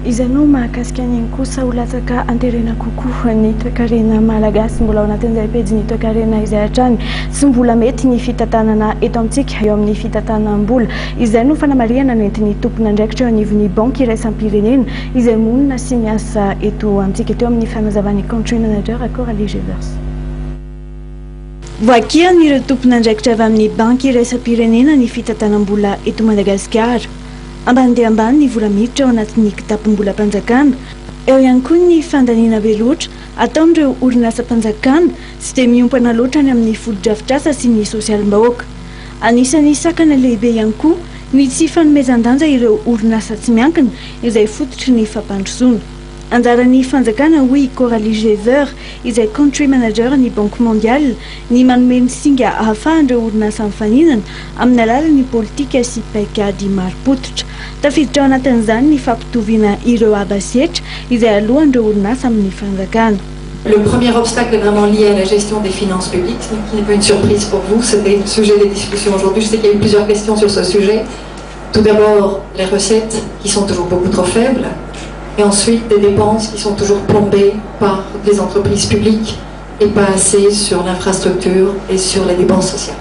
Izy no mahakasika ny kosa olatsaka anterena kokoa ny toekarena malagasy mbola ao anatin'izay pejy ny toekarena izay hatrany sy mbola mety ny fitantanana eto amintsika eo amin'ny fitantanam-bola izay no fanamariana nentin'ny tompona andraikitra eo anivon'ny banky iraisam-pirenena izay monina sy miasa eto amintsika teo amin'ny fanazavany country manager Coralie Gevers. Voakian'ireo tompona andraikitra avy amin'ny banky iraisam-pirenena ny fitantanam-bola eto Madagasikara. Ambany dia ambany ny vola miditra ao anatin'ny kitapom-bola mpanjakana. Eo ihany koa ny fandaniana be loatra ataon'ireo orinasa mpanjakana sy dia miompana loatra ny amin'ny fodo-drafitrasa sy ny sosialim-bahoaka. Anisan'ny sakana lehibe ihany koa ny tsy fanomezan-danja ireo orinasa tsy miankina izay fototry ny fampandrosoana. Anjaran'ny fanjakana hoy Coralie Gevers izay country manager ny Banque mondiale ny manome ny singa ahafahan'ireo orinasa mifaninana amin'ny alalan'ny politika sy paikady maro-potitra. Tafiditra ao anatin'izany ny fampitoviana ireo aba setra izay alohan'ireo orinasa amin'ny fanjakana. Le premier obstacle est vraiment lié à la gestion des finances publiques, ce qui n'est pas une surprise pour vous, c'était le sujet des discussions aujourd'hui. Je sais qu'il y a eu plusieurs questions sur ce sujet. Tout d'abord, les recettes qui sont toujours beaucoup trop faibles, et ensuite des dépenses qui sont toujours plombées par les entreprises publiques et pas assez sur l'infrastructure et sur les dépenses sociales.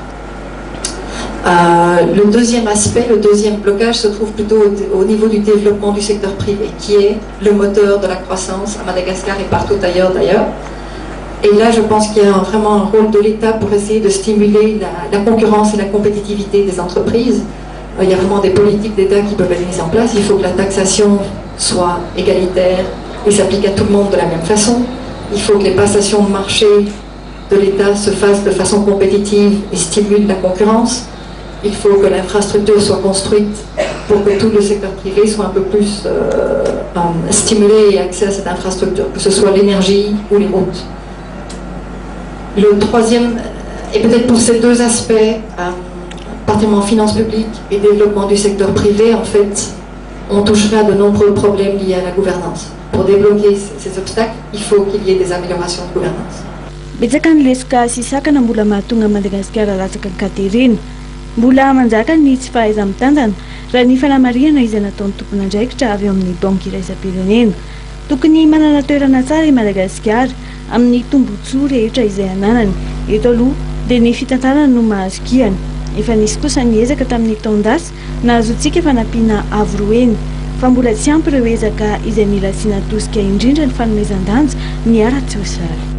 Le deuxième aspect, le deuxième blocage se trouve plutôt au niveau du développement du secteur privé, qui est le moteur de la croissance à Madagascar et partout ailleurs d'ailleurs. Et là, je pense qu'il y a vraiment un rôle de l'État pour essayer de stimuler la concurrence et la compétitivité des entreprises. Il y a vraiment des politiques d'État qui peuvent être mises en place. Il faut que la taxation soit égalitaire et s'applique à tout le monde de la même façon. Il faut que les passations de marché de l'État se fassent de façon compétitive et stimulent la concurrence. Il faut que l'infrastructure soit construite pour que tout le secteur privé soit un peu plus stimulé et accès à cette infrastructure, que ce soit l'énergie ou les routes. Le troisième, et peut-être pour ces deux aspects, particulièrement finances publiques et développement du secteur privé, en fait, on toucherait à de nombreux problèmes liés à la gouvernance. Pour débloquer ces obstacles, il faut qu'il y ait des améliorations de gouvernance. Betsaka ny lesoka sy sakana mbola mahatonga Madagasikara latsaka ny katerina. Mbola manjaka ny tsy fahaiza-mitandana raha ny fanamariana izay nataon'ny tompona andraikitra avy amin'ny banky iraisam-pirenena. Tokony manana toerana tsara i Madagasikara amin'ny tombotsoa rehetra izay ananany. Eto aloha dia ny fitantanana no mahazo-kiana. Efa nisy kosa ny ezaka tamin'ny taon-dasa nahazontsika fanampiana avo roeny fa mbola tsy ampy ireo ezaka izay mila asiana tosika indrindra ny fanomezan-danja ny ara-tsiosara.